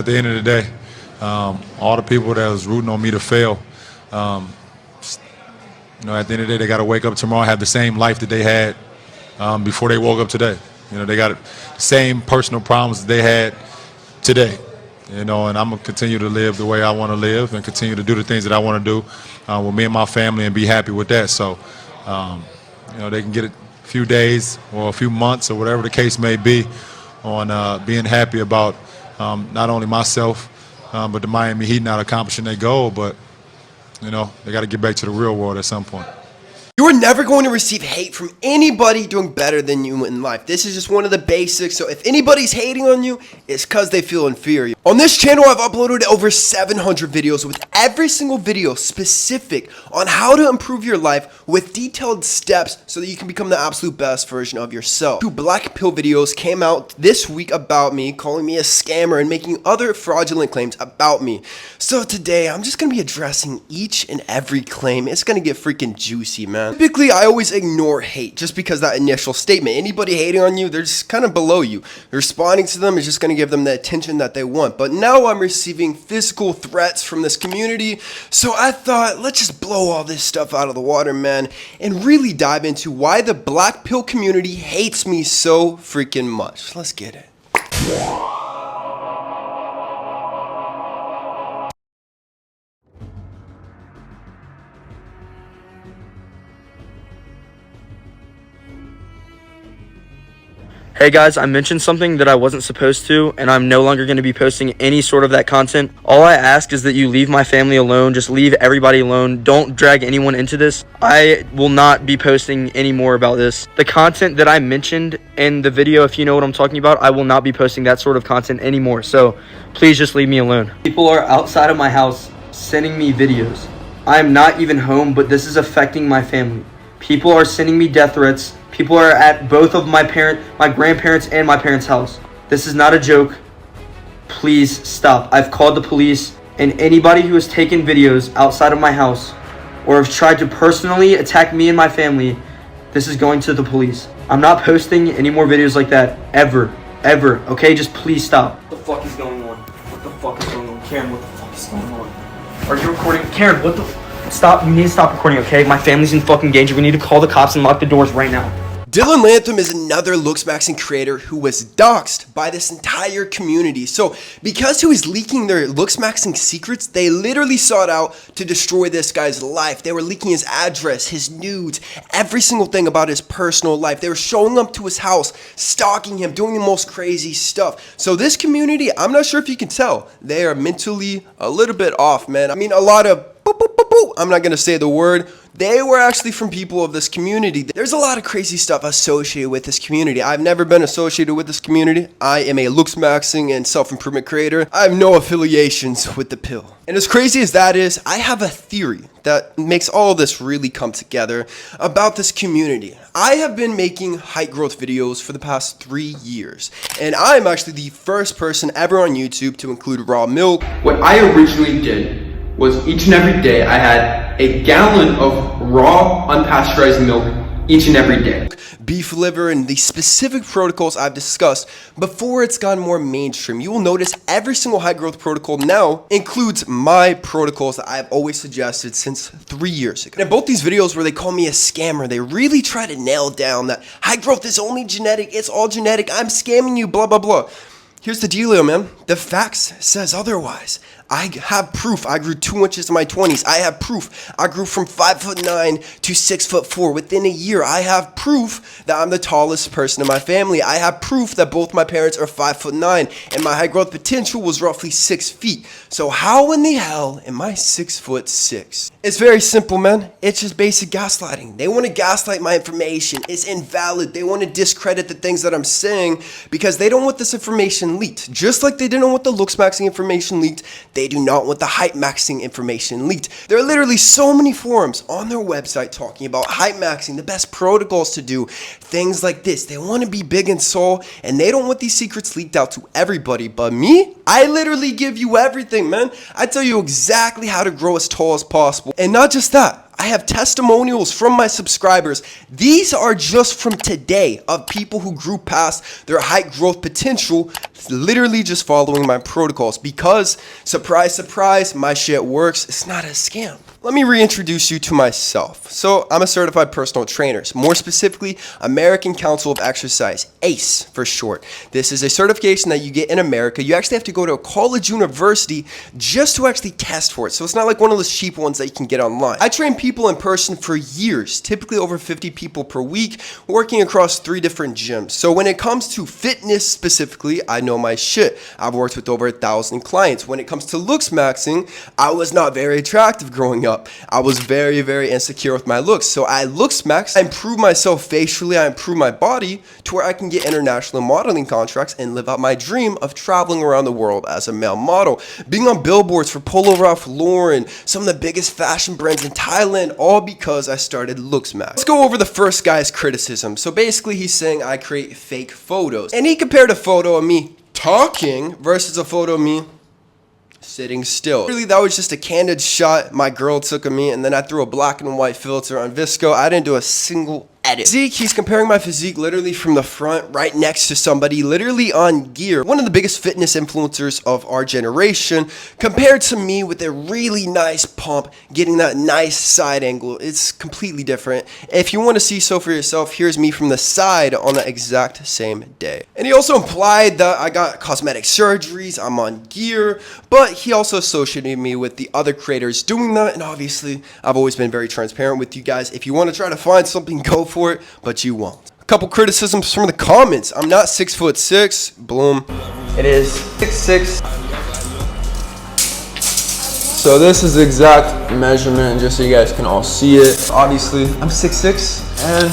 At the end of the day, all the people that was rooting on me to fail, at the end of the day, they got to wake up tomorrow and have the same life that they had before they woke up today. They got the same personal problems that they had today. And I'm going to continue to live the way I want to live and continue to do the things that I want to do with me and my family and be happy with that. So, they can get a few days or a few months or whatever the case may be on being happy about not only myself, but the Miami Heat not accomplishing their goal. But, they got to get back to the real world at some point. You are never going to receive hate from anybody doing better than you in life. This is just one of the basics. So if anybody's hating on you, it's because they feel inferior. On this channel, I've uploaded over 700 videos with every single video specific on how to improve your life with detailed steps so that you can become the absolute best version of yourself. 2 black pill videos came out this week about me, calling me a scammer and making other fraudulent claims about me. So today, I'm just going to be addressing each and every claim. It's going to get freaking juicy, man. Typically, I always ignore hate just because that initial statement. Anybody hating on you, they're just kind of below you. Responding to them is just going to give them the attention that they want. But now I'm receiving physical threats from this community. So I thought, let's just blow all this stuff out of the water, man, and really dive into why the black pill community hates me so freaking much. Let's get it. Hey guys, I mentioned something that I wasn't supposed to, and I'm no longer going to be posting any sort of that content. All I ask is that you leave my family alone. Just leave everybody alone. Don't drag anyone into this. I will not be posting any more about this. The content that I mentioned in the video, if you know what I'm talking about, I will not be posting that sort of content anymore. So please just leave me alone. People are outside of my house sending me videos. I'm not even home, but this is affecting my family. People are sending me death threats. People are at both of my grandparents and my parents' house. This is not a joke. Please stop. I've called the police, and anybody who has taken videos outside of my house or have tried to personally attack me and my family, this is going to the police. I'm not posting any more videos like that ever, okay? Just please stop. What the fuck is going on? What the fuck is going on? Karen, what the fuck is going on? Are you recording? Karen, what the... Stop. You need to stop recording, okay? My family's in fucking danger. We need to call the cops and lock the doors right now. Dylan Lantham is another looks maxing creator who was doxxed by this entire community. So because he was leaking their looks maxing secrets, they literally sought out to destroy this guy's life. They were leaking his address, his nudes, every single thing about his personal life. They were showing up to his house, stalking him, doing the most crazy stuff. So this community, I'm not sure if you can tell, they are mentally a little bit off, man. I mean, a lot of I'm not going to say the word. They were actually from people of this community. There's a lot of crazy stuff associated with this community. I've never been associated with this community. I am a looks maxing and self-improvement creator. I have no affiliations with the pill. And as crazy as that is, I have a theory that makes all of this really come together about this community. I have been making height growth videos for the past 3 years, and I'm actually the first person ever on YouTube to include raw milk. What I originally did was each and every day I had a gallon of raw unpasteurized milk each and every day. Beef liver and the specific protocols I've discussed before it's gone more mainstream. You will notice every single high growth protocol now includes my protocols that I've always suggested since 3 years ago. And in both these videos where they call me a scammer, they really try to nail down that high growth is only genetic, it's all genetic, I'm scamming you, blah, blah, blah. Here's the dealio, man. The facts says otherwise. I have proof I grew 2 inches in my 20s. I have proof I grew from 5'9" to 6'4" within a year. I have proof that I'm the tallest person in my family. I have proof that both my parents are 5'9" and my high growth potential was roughly 6 feet. So how in the hell am I 6'6"? It's very simple, man. It's just basic gaslighting. They want to gaslight my information. It's invalid. They want to discredit the things that I'm saying because they don't want this information leaked. Just like they didn't want the looks maxing information leaked, they do not want the height maxing information leaked. There are literally so many forums on their website talking about height maxing, the best protocols to do, things like this. They want to be big and soul, and they don't want these secrets leaked out to everybody. But me, I literally give you everything, man. I tell you exactly how to grow as tall as possible. And not just that, I have testimonials from my subscribers. These are just from today of people who grew past their height growth potential, literally just following my protocols. Because, surprise, surprise, my shit works. It's not a scam. Let me reintroduce you to myself. So I'm a certified personal trainer, more specifically, American Council of Exercise, ACE for short. This is a certification that you get in America. You actually have to go to a college university just to actually test for it. So it's not like one of those cheap ones that you can get online. I train people in person for years, typically over 50 people per week, working across 3 different gyms. So when it comes to fitness specifically, I know my shit. I've worked with over 1,000 clients. When it comes to looks maxing, I was not very attractive growing up. I was very, very insecure with my looks. So I looks max, I improved myself facially, I improved my body to where I can get international modeling contracts and live out my dream of traveling around the world as a male model. Being on billboards for Polo Ralph Lauren, some of the biggest fashion brands in Thailand, all because I started looks max. Let's go over the first guy's criticism. So basically he's saying I create fake photos. And he compared a photo of me talking versus a photo of me sitting still. Really, that was just a candid shot my girl took of me, and then I threw a black and white filter on VSCO. I didn't do a single edit. Physique, he's comparing my physique literally from the front, right next to somebody, literally on gear. One of the biggest fitness influencers of our generation, compared to me with a really nice pump, getting that nice side angle. It's completely different. If you want to see so for yourself, here's me from the side on the exact same day. And he also implied that I got cosmetic surgeries, I'm on gear, but he also associated me with the other creators doing that, and obviously, I've always been very transparent with you guys. If you want to try to find something, go for it, but you won't. A couple criticisms from the comments. I'm not 6'6", bloom. It is 6'6". So this is the exact measurement, just so you guys can all see it. Obviously, I'm 6'6", and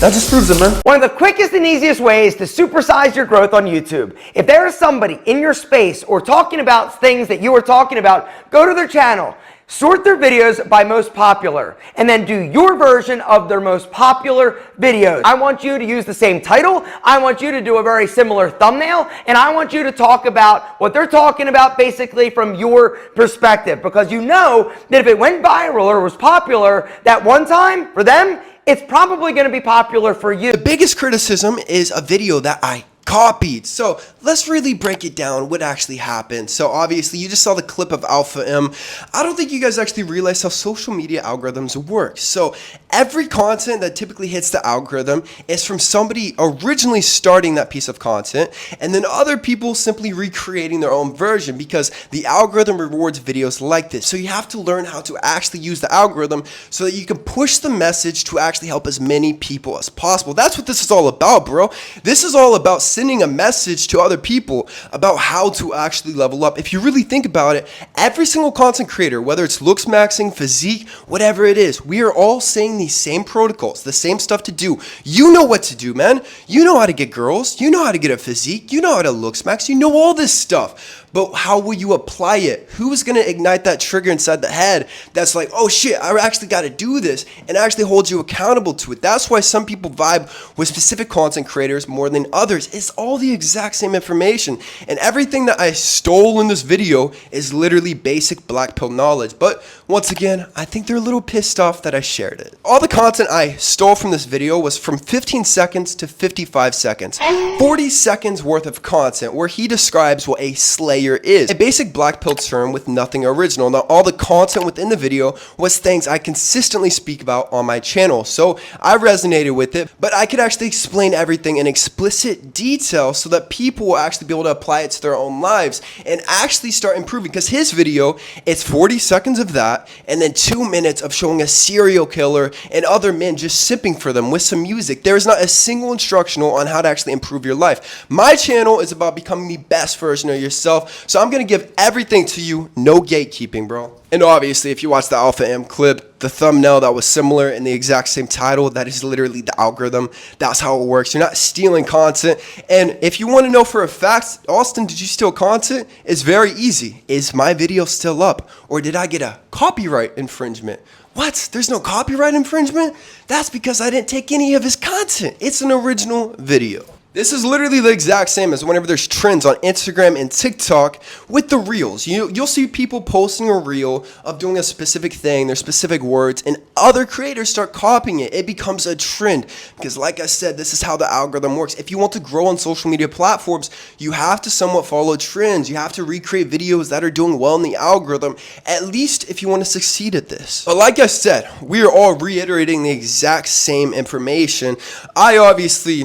that just proves it, man. One of the quickest and easiest ways to supersize your growth on YouTube. If there is somebody in your space or talking about things that you are talking about, go to their channel. Sort their videos by most popular, and then do your version of their most popular videos. I want you to use the same title, I want you to do a very similar thumbnail, and I want you to talk about what they're talking about basically from your perspective, because you know that if it went viral or was popular that one time for them, it's probably going to be popular for you. The biggest criticism is a video that I copied. So let's really break it down what actually happened. So obviously you just saw the clip of Alpha M. I don't think you guys actually realize how social media algorithms work. So every content that typically hits the algorithm is from somebody originally starting that piece of content, and then other people simply recreating their own version, because the algorithm rewards videos like this. So you have to learn how to actually use the algorithm so that you can push the message to actually help as many people as possible. That's what this is all about, bro. This is all about sending a message to other people about how to actually level up. If you really think about it, every single content creator, whether it's looks maxing, physique, whatever it is, we are all saying these same protocols, the same stuff to do. You know what to do, man. You know how to get girls. You know how to get a physique. You know how to looks max. You know all this stuff. But how will you apply it? Who's going to ignite that trigger inside the head that's like, oh shit, I actually got to do this, and actually hold you accountable to it? That's why some people vibe with specific content creators more than others. It's all the exact same information. And everything that I stole in this video is literally basic black pill knowledge. But once again, I think they're a little pissed off that I shared it. All the content I stole from this video was from 15 seconds to 55 seconds. 40 seconds worth of content where he describes what a slayer is. A basic black pill term with nothing original. Now, all the content within the video was things I consistently speak about on my channel. So I resonated with it, but I could actually explain everything in explicit detail so that people will actually be able to apply it to their own lives and actually start improving. Because his video, it's 40 seconds of that and then 2 minutes of showing a serial killer and other men just sipping for them with some music. There is not a single instructional on how to actually improve your life. My channel is about becoming the best version of yourself. So I'm going to give everything to you, no gatekeeping, bro. And obviously, if you watch the Alpha M clip, the thumbnail that was similar in the exact same title, that is literally the algorithm. That's how it works. You're not stealing content. And if you want to know for a fact, Austin, did you steal content? It's very easy. Is my video still up? Or did I get a copyright infringement? What? There's no copyright infringement? That's because I didn't take any of his content. It's an original video. This is literally the exact same as whenever there's trends on Instagram and TikTok with the reels. You'll see people posting a reel of doing a specific thing, their specific words, and other creators start copying it. It becomes a trend because, like I said, this is how the algorithm works. If you want to grow on social media platforms, you have to somewhat follow trends. You have to recreate videos that are doing well in the algorithm, at least if you want to succeed at this. But like I said, we are all reiterating the exact same information. I obviously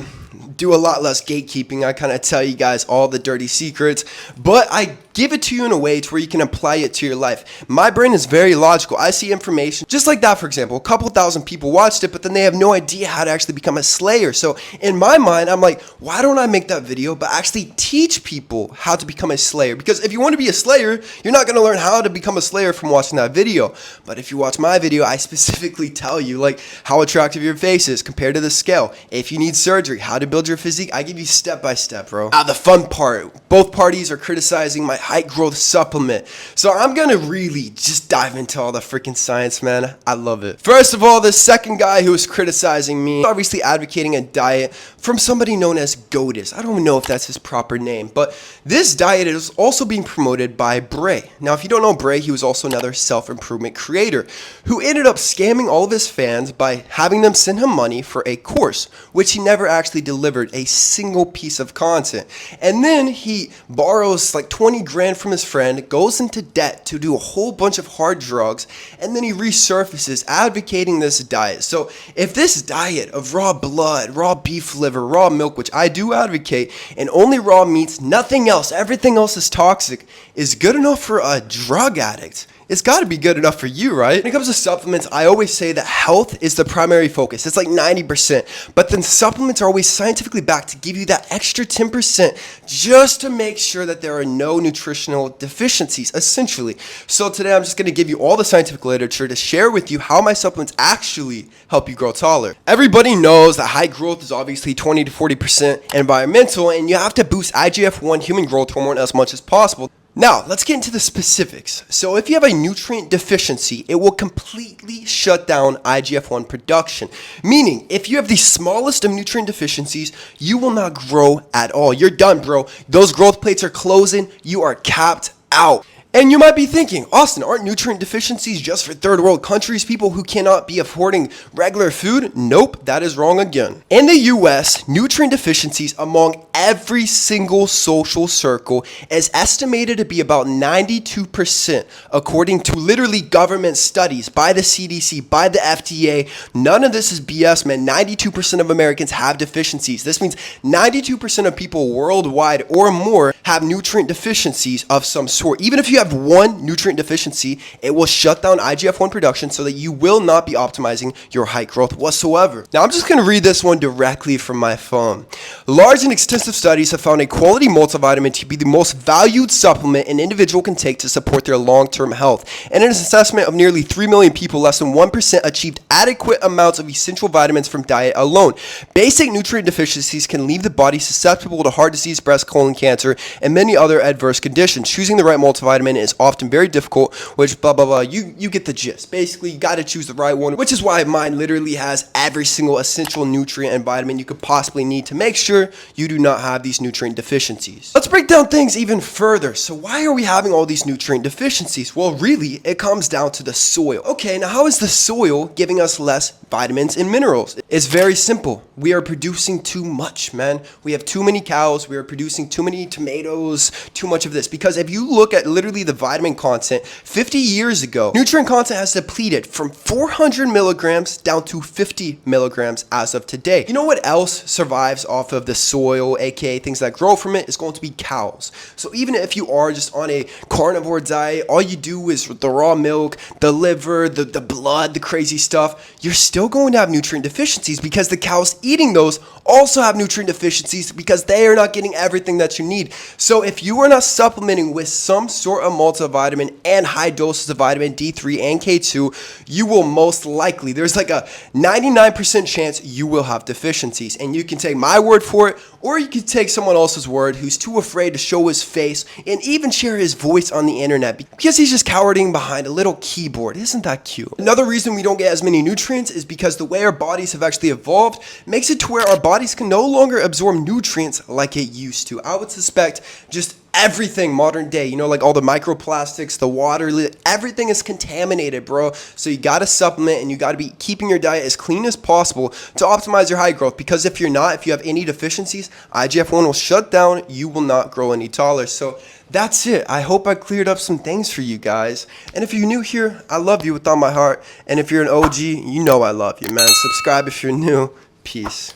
do a lot less gatekeeping. I kind of tell you guys all the dirty secrets, but I give it to you in a way to where you can apply it to your life. My brain is very logical. I see information just like that. For example, a couple thousand people watched it, but then they have no idea how to actually become a slayer. So in my mind, I'm like, why don't I make that video but actually teach people how to become a slayer? Because if you want to be a slayer, you're not going to learn how to become a slayer from watching that video. But if you watch my video, I specifically tell you like how attractive your face is compared to the scale. If you need surgery, how to build your physique, I give you step by step, bro. Now the fun part, both parties are criticizing my height growth supplement. So I'm gonna really just dive into all the freaking science, man. I love it. First of all, the second guy who is criticizing me, obviously advocating a diet from somebody known as Godis. I don't know if that's his proper name, but this diet is also being promoted by Bray. Now, if you don't know Bray, he was also another self-improvement creator who ended up scamming all of his fans by having them send him money for a course, which he never actually delivered a single piece of content. And then he borrows like 20 grand from his friend, goes into debt to do a whole bunch of hard drugs, and then he resurfaces advocating this diet. So if this diet of raw blood, raw beef liver, raw milk, which I do advocate, and only raw meats, nothing else, everything else is toxic, is good enough for a drug addict, it's got to be good enough for you, right? When it comes to supplements, I always say that health is the primary focus. It's like 90%. But then supplements are always scientifically backed to give you that extra 10% just to make sure that there are no nutritional deficiencies, essentially. So today I'm just going to give you all the scientific literature to share with you how my supplements actually help you grow taller. Everybody knows that height growth is obviously 20 to 40% environmental, and you have to boost IGF-1 human growth hormone as much as possible. Now, let's get into the specifics. So if you have a nutrient deficiency, it will completely shut down IGF-1 production. Meaning, if you have the smallest of nutrient deficiencies, you will not grow at all. You're done, bro. Those growth plates are closing. You are capped out. And you might be thinking, Austin, aren't nutrient deficiencies just for third world countries, people who cannot be affording regular food? Nope, that is wrong again. In the US, nutrient deficiencies among every single social circle is estimated to be about 92%, according to literally government studies by the CDC, by the FDA. None of this is BS, man. 92% of Americans have deficiencies. This means 92% of people worldwide or more have nutrient deficiencies of some sort. Even if you have one nutrient deficiency, it will shut down IGF-1 production so that you will not be optimizing your height growth whatsoever. Now, I'm just going to read this one directly from my phone. Large and extensive studies have found a quality multivitamin to be the most valued supplement an individual can take to support their long-term health. And in an assessment of nearly 3 million people, less than 1% achieved adequate amounts of essential vitamins from diet alone. Basic nutrient deficiencies can leave the body susceptible to heart disease, breast, colon cancer, and many other adverse conditions. Choosing the right multivitamin is often very difficult, which blah blah blah, you get the gist. Basically, you got to choose the right one, which is why mine literally has every single essential nutrient and vitamin you could possibly need to make sure you do not have these nutrient deficiencies. Let's break down things even further. So why are we having all these nutrient deficiencies? Well, really, it comes down to the soil. Okay, now how is the soil giving us less vitamins and minerals? It's very simple. We are producing too much, man. We have too many cows. We are producing too many tomatoes, too much of this. Because if you look at literally the vitamin content, 50 years ago, nutrient content has depleted from 400 milligrams down to 50 milligrams as of today. You know what else survives off of the soil, aka things that grow from it, is going to be cows. So even if you are just on a carnivore diet, all you do is the raw milk, the liver, the blood, the crazy stuff, you're still going to have nutrient deficiencies because the cows eating those also have nutrient deficiencies because they are not getting everything that you need. So if you are not supplementing with some sort of multivitamin and high doses of vitamin D3 and K2, you will most likely, there's like a 99% chance you will have deficiencies. And you can take my word for it, Or you could take someone else's word who's too afraid to show his face and even share his voice on the internet because he's just cowering behind a little keyboard. Isn't that cute? Another reason we don't get as many nutrients is because the way our bodies have actually evolved makes it to where our bodies can no longer absorb nutrients like it used to. I would suspect just everything modern day, you know, like all the microplastics, the water, everything is contaminated, bro. So you got to supplement and you got to be keeping your diet as clean as possible to optimize your height growth, because if you're not, if you have any deficiencies, IGF-1 will shut down. You will not grow any taller. So that's it. I hope I cleared up some things for you guys. And if you're new here, I love you with all my heart. And if you're an OG, you know I love you, man. Subscribe if you're new. Peace.